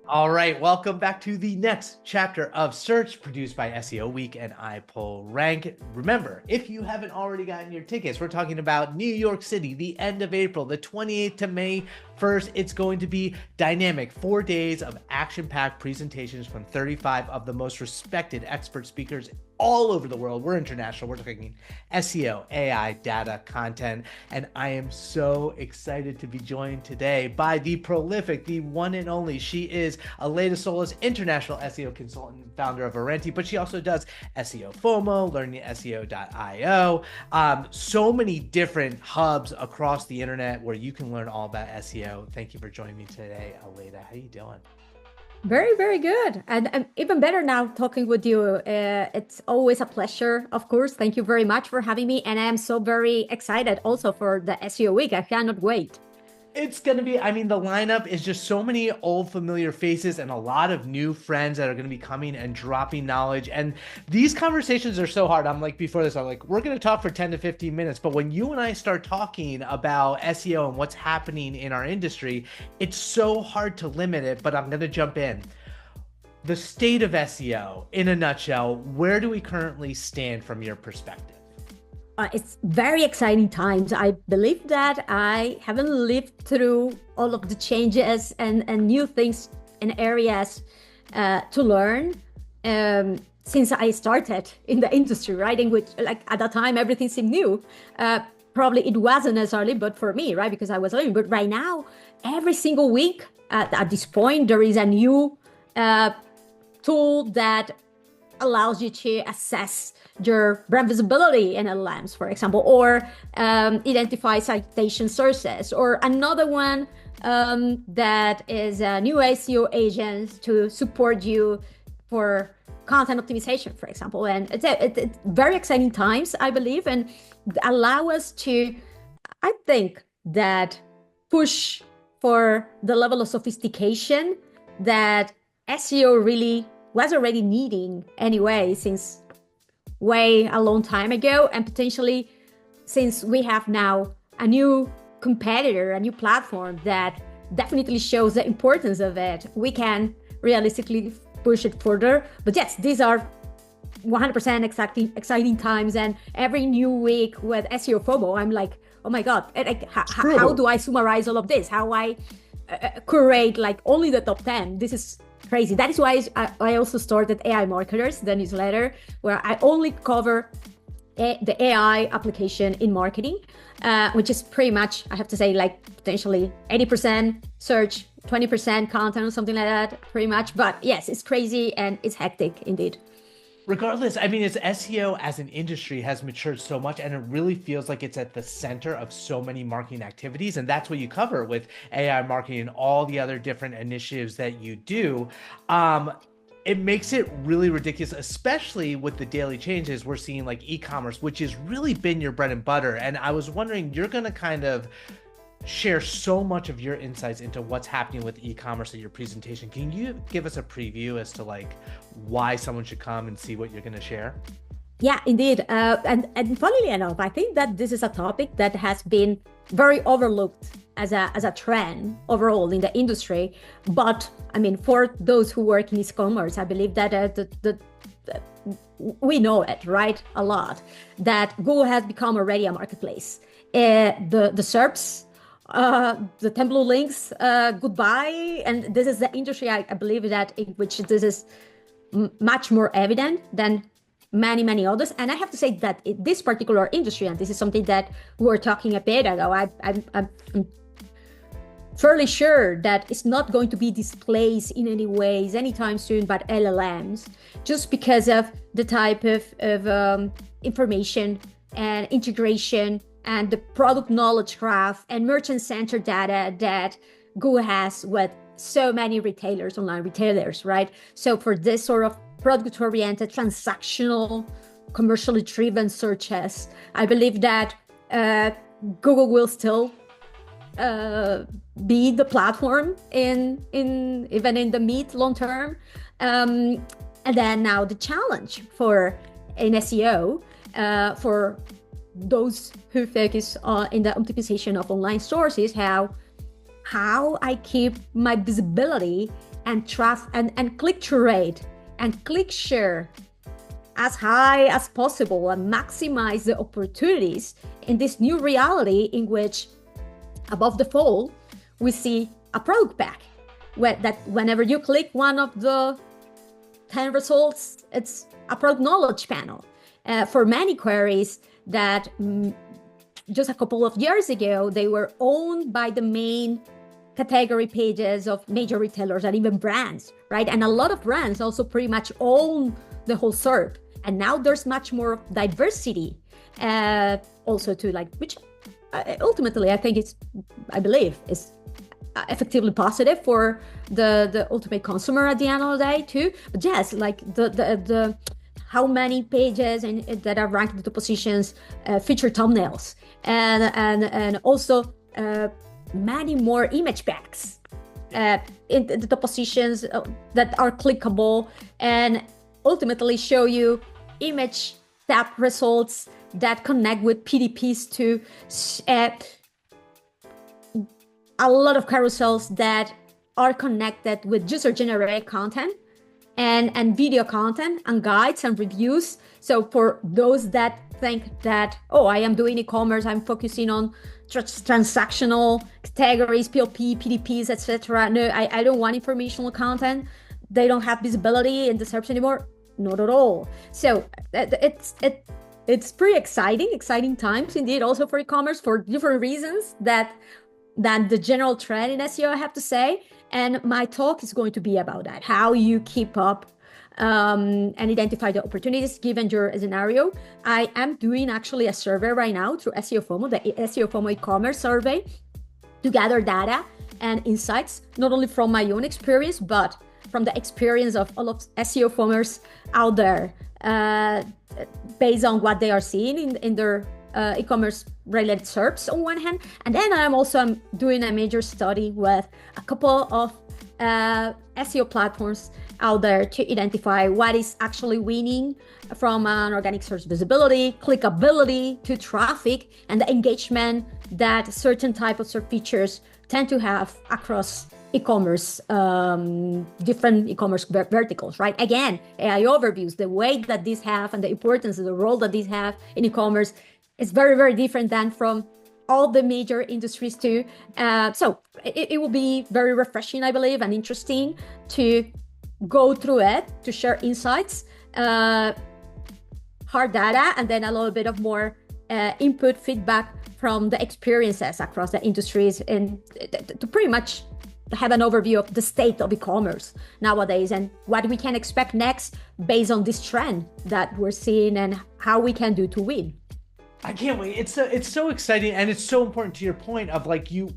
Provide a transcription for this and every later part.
All right, welcome back to the next chapter of Search produced by SEO Week and iPullRank. Remember, if you haven't already gotten your tickets, we're talking about New York City, the end of April, the 28th to May 1st. It's going to be dynamic, 4 days of action-packed presentations from 35 of the most respected expert speakers all over the world. We're international. We're talking SEO, AI, data, content, and I am so excited to be joined today by the prolific, the one and only. She is Aleyda Solis, international SEO consultant, founder of Orainti, but she also does SEO FOMO, learningseo.io, so many different hubs across the internet where you can learn all about SEO. Thank you for joining me today, Aleyda. How you doing? Very, very good. And even better now talking with you. It's always a pleasure, of course. Thank you very much for having me. And I am so very excited also for the SEO week. I cannot wait. It's going to be, I mean, the lineup is just so many old familiar faces and a lot of new friends that are going to be coming and dropping knowledge. And these conversations are so hard. I'm like, before this, I'm like, we're going to talk for 10 to 15 minutes. But when you and I start talking about SEO and what's happening in our industry, it's so hard to limit it. But I'm going to jump in. The state of SEO in a nutshell, where do we currently stand from your perspective? It's very exciting times. I believe that I haven't lived through all of the changes and new things and areas to learn since I started in the industry, right? In which, like at that time, everything seemed new. Probably it wasn't necessarily, but for me, right? Because I was learning. But right now, every single week at this point, there is a new tool that allows you to assess your brand visibility in LLMs, for example, or identify citation sources, or another one that is a new SEO agents to support you for content optimization, for example. And it's very exciting times, I believe, and allow us to, I think, that push for the level of sophistication that SEO really was already needing anyway since way a long time ago, and potentially since we have now a new competitor, a new platform that definitely shows the importance of it, we can realistically push it further. But yes, these are 100% exciting times, and every new week with SEO FOMO, I'm like, oh my God, how do I summarize all of this? How I curate like only the top 10? This is crazy. That is why I also started AI Marketers, the newsletter, where I only cover the AI application in marketing, which is pretty much, I have to say, like potentially 80% search, 20% content or something like that, pretty much. But yes, it's crazy and it's hectic indeed. Regardless, I mean, it's SEO as an industry has matured so much, and it really feels like it's at the center of so many marketing activities. And that's what you cover with AI marketing and all the other different initiatives that you do. It makes it really ridiculous, especially with the daily changes we're seeing, like e-commerce, which has really been your bread and butter. And I was wondering, you're going to kind of share so much of your insights into what's happening with e-commerce at your presentation. Can you give us a preview as to like why someone should come and see what you're going to share? Yeah, indeed. And funnily enough, I think that this is a topic that has been very overlooked as a trend overall in the industry. But I mean, for those who work in e-commerce, I believe that we know it, right? A lot, that Google has become already a marketplace. The SERPs, the template links, goodbye. And this is the industry, I believe, that in which this is much more evident than many others. And I have to say that in this particular industry, and this is something that we were talking a bit ago, I'm fairly sure that it's not going to be displaced in any ways anytime soon by LLMs, just because of the type of information and integration and the product knowledge graph and merchant center data that Google has with so many retailers, online retailers, right? So for this sort of product-oriented, transactional, commercially driven searches, I believe that Google will still be the platform in even in the mid long term. And then now the challenge for in SEO for those who focus in the optimization of online stores is how I keep my visibility and click-through rate and click share as high as possible and maximize the opportunities in this new reality in which above the fold we see a product pack that whenever you click one of the 10 results, it's a product knowledge panel. For many queries that just a couple of years ago, they were owned by the main category pages of major retailers and even brands, right? And a lot of brands also pretty much own the whole SERP. And now there's much more diversity also to like, which ultimately I believe is effectively positive for the ultimate consumer at the end of the day too. But yes, like the how many pages that are ranked into positions feature thumbnails and also many more image packs in the positions that are clickable and ultimately show you image tab results that connect with PDPs to a lot of carousels that are connected with user-generated content and video content and guides and reviews. So for those that think that, oh, I am doing e-commerce, I'm focusing on transactional categories, PLP, PDPs, etc. No, I don't want informational content. They don't have visibility in the SERPs anymore. Not at all. So it's pretty exciting times indeed, also for e-commerce for different reasons than the general trend in SEO, I have to say. And my talk is going to be about that, how you keep up and identify the opportunities given your scenario. I am doing actually a survey right now through SEO FOMO, the SEO FOMO e-commerce survey, to gather data and insights, not only from my own experience, but from the experience of all of SEO FOMers out there, based on what they are seeing in their e-commerce related SERPs on one hand. And then I'm doing a major study with a couple of SEO platforms out there to identify what is actually winning from an organic search visibility, clickability to traffic, and the engagement that certain type of search features tend to have across e-commerce, different e-commerce verticals, right? Again, AI overviews, the weight that these have and the importance of the role that these have in e-commerce is very, very different than from all the major industries too. So it will be very refreshing, I believe, and interesting to go through it, to share insights, hard data, and then a little bit of more input feedback from the experiences across the industries, and to pretty much have an overview of the state of e-commerce nowadays and what we can expect next based on this trend that we're seeing and how we can do to win. I can't wait. It's so exciting, and it's so important to your point of like you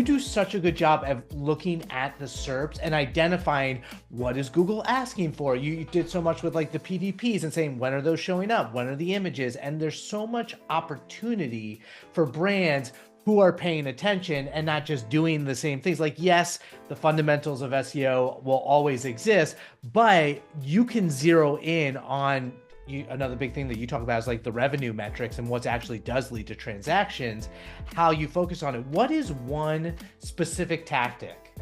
do such a good job of looking at the SERPs and identifying what is Google asking for. You did so much with like the PDPs and saying when are those showing up, when are the images, and there's so much opportunity for brands who are paying attention and not just doing the same things. Like, yes, the fundamentals of SEO will always exist, but you can zero in on another big thing that you talk about is like the revenue metrics and what actually does lead to transactions, how you focus on it. What is one specific tactic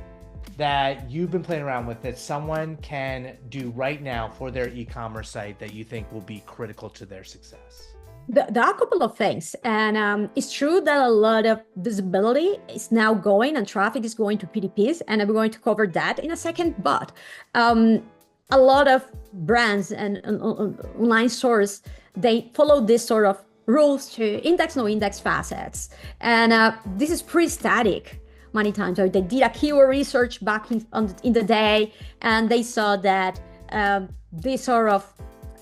that you've been playing around with that someone can do right now for their e-commerce site that you think will be critical to their success? There are a couple of things, and it's true that a lot of visibility is now going and traffic is going to PDPs, and I'm going to cover that in a second, but a lot of brands and online stores, they follow this sort of rules to index, no index facets. And this is pretty static many times. So they did a keyword research back in the day, and they saw that these sort of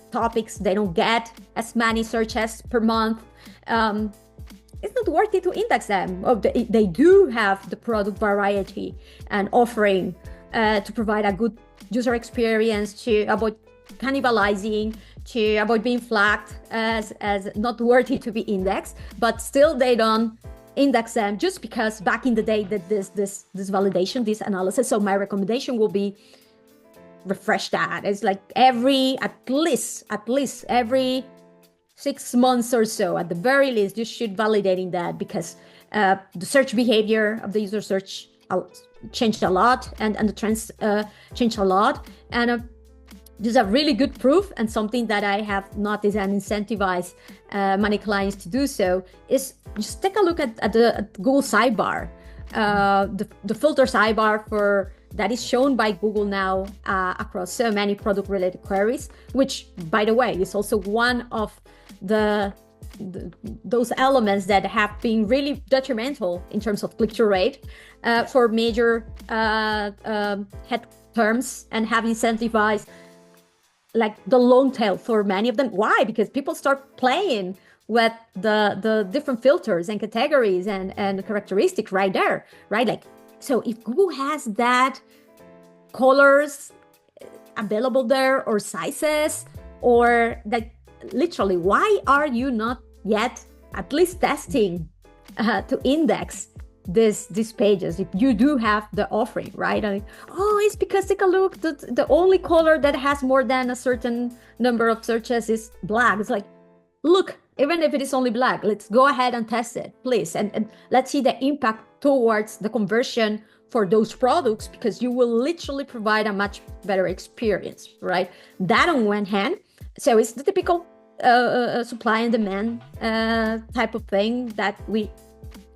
topics, they don't get as many searches per month. It's not worth it to index them. They do have the product variety and offering to provide a good user experience, to avoid cannibalizing, to avoid being flagged as not worthy to be indexed, but still they don't index them just because back in the day that this validation, this analysis. So my recommendation will be refresh that. It's like at least every 6 months or so, at the very least, you should validating that, because the search behavior of the user search changed a lot, and the trends changed a lot. And this is a really good proof, and something that I have noticed and incentivized many clients to do so is just take a look at the Google sidebar, the filter sidebar for that is shown by Google now across so many product related queries, which, by the way, is also one of those elements that have been really detrimental in terms of click-through rate for major head terms, and have incentivized like the long tail for many of them. Why? Because people start playing with the different filters and categories and characteristics right there, right? Like, so if Google has that colors available there, or sizes, or like literally, why are you not yet at least testing to index these pages if you do have the offering, right? I mean, oh, it's because, take a look, the only color that has more than a certain number of searches is black. It's like, look, even if it is only black, let's go ahead and test it, please, and let's see the impact towards the conversion for those products, because you will literally provide a much better experience, right? That on one hand. So it's the typical supply and demand type of thing that we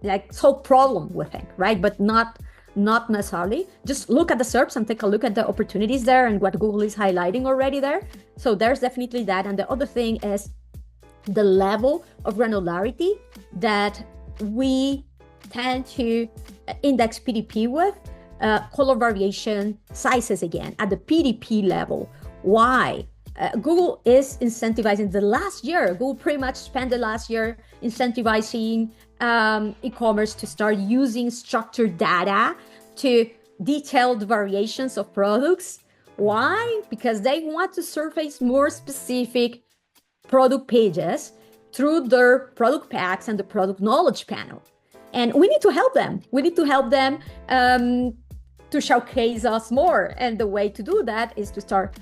like solve problem with it, right? But not necessarily. Just look at the SERPs and take a look at the opportunities there and what Google is highlighting already there. So there's definitely that. And the other thing is the level of granularity that we tend to index PDP with, color variation, sizes again, at the PDP level. Why? Google is incentivizing the last year. Google pretty much spent the last year incentivizing e-commerce to start using structured data to detail the variations of products. Why? Because they want to surface more specific product pages through their product packs and the product knowledge panel. And we need to help them. We need to help them to showcase us more. And the way to do that is to start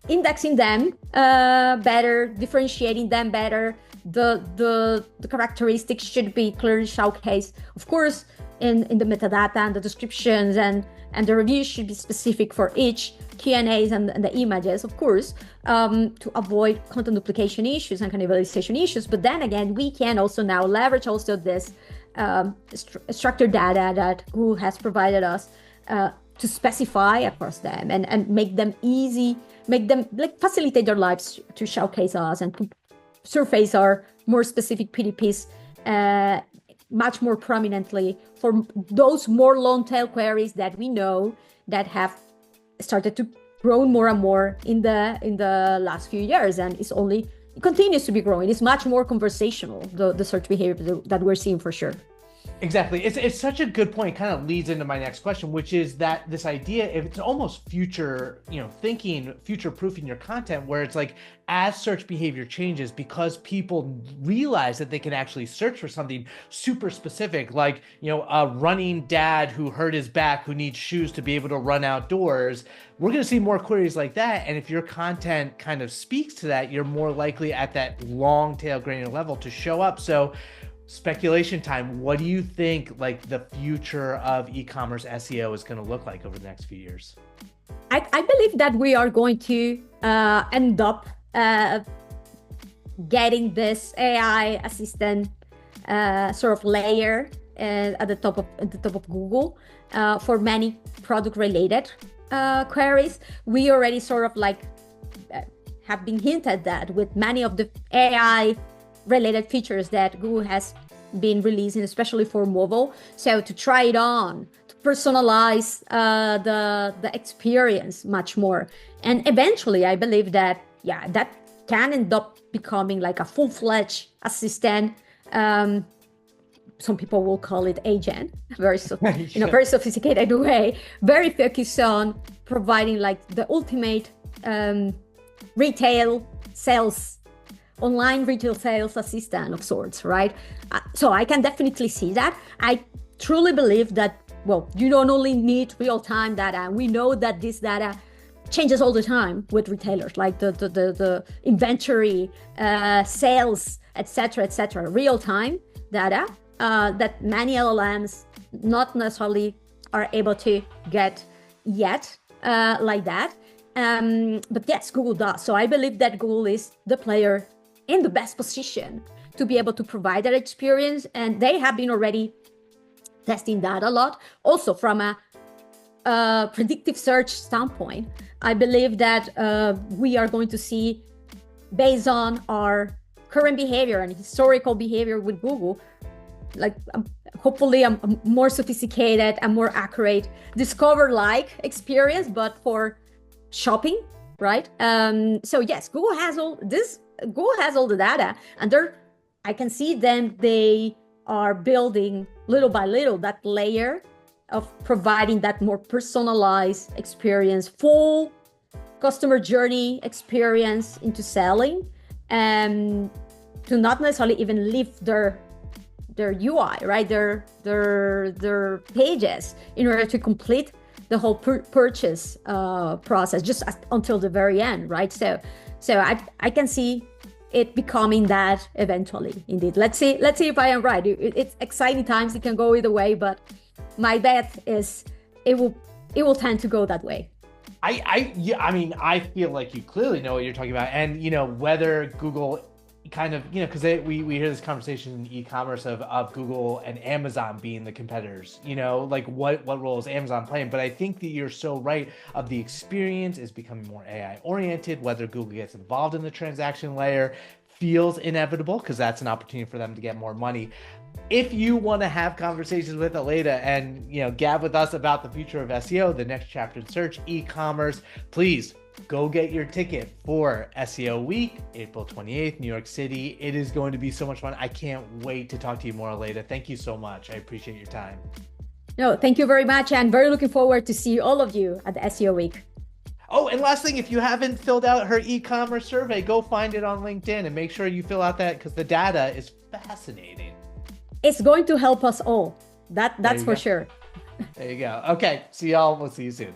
indexing them better, differentiating them better. The characteristics should be clearly showcased, of course, in the metadata and the descriptions, and the reviews should be specific for each Q&As and the images, of course, to avoid content duplication issues and cannibalization issues. But then again, we can also now leverage also this structured data that Google has provided us to specify across them and make them easy, make them like facilitate their lives to showcase us and to surface our more specific PDPs much more prominently for those more long tail queries that we know that have started to grow more and more in the last few years, and it continues to be growing. It's much more conversational, the search behavior that we're seeing for sure. Exactly. It's such a good point. It kind of leads into my next question, which is that this idea, if it's almost future, thinking, future proofing your content, where it's like, as search behavior changes, because people realize that they can actually search for something super specific, like, a running dad who hurt his back, who needs shoes to be able to run outdoors. We're going to see more queries like that. And if your content kind of speaks to that, you're more likely at that long tail granular level to show up. So speculation time. What do you think like the future of e-commerce SEO is going to look like over the next few years? I believe that we are going to end up getting this AI assistant sort of layer at the top of Google for many product related queries. We already sort of like have been hinted that with many of the AI related features that Google has been releasing, especially for mobile. So to try it on, to personalize the experience much more. And eventually, I believe that, that can end up becoming like a full-fledged assistant. Some people will call it agent, very sophisticated way, very focused on providing like the ultimate online retail sales assistant of sorts, right? So I can definitely see that. I truly believe that, you don't only need real-time data. We know that this data changes all the time with retailers, like the inventory, sales, etc., real-time data that many LLMs not necessarily are able to get yet like that. But yes, Google does. So I believe that Google is the player in the best position to be able to provide that experience. And they have been already testing that a lot. Also from a predictive search standpoint, I believe that we are going to see, based on our current behavior and historical behavior with Google, like hopefully a more sophisticated and more accurate discover-like experience, but for shopping, right? So yes, Google has all this. Google has all the data, and I can see them. They are building little by little that layer of providing that more personalized experience, full customer journey experience into selling, and to not necessarily even leave their UI, right? Their pages in order to complete the whole purchase process, just until the very end, right? So I can see it becoming that eventually. Indeed, let's see if I am right. It's exciting times. It can go either way, but my bet is it will tend to go that way. I mean, I feel like you clearly know what you're talking about, and whether Google kind of, because we hear this conversation in e-commerce of Google and Amazon being the competitors, like what role is Amazon playing? But I think that you're so right of the experience is becoming more AI oriented. Whether Google gets involved in the transaction layer feels inevitable, because that's an opportunity for them to get more money. If you want to have conversations with Aleyda and gab with us about the future of SEO, the next chapter in search, e-commerce, please go get your ticket for SEO Week, April 28th, New York City. It is going to be so much fun. I can't wait to talk to you more, Aleyda. Thank you so much. I appreciate your time. No, thank you very much. And very looking forward to see all of you at the SEO Week. Oh, and last thing, if you haven't filled out her e-commerce survey, go find it on LinkedIn and make sure you fill out that, because the data is fascinating. It's going to help us all. That's for sure. There you go. Okay. See y'all. We'll see you soon.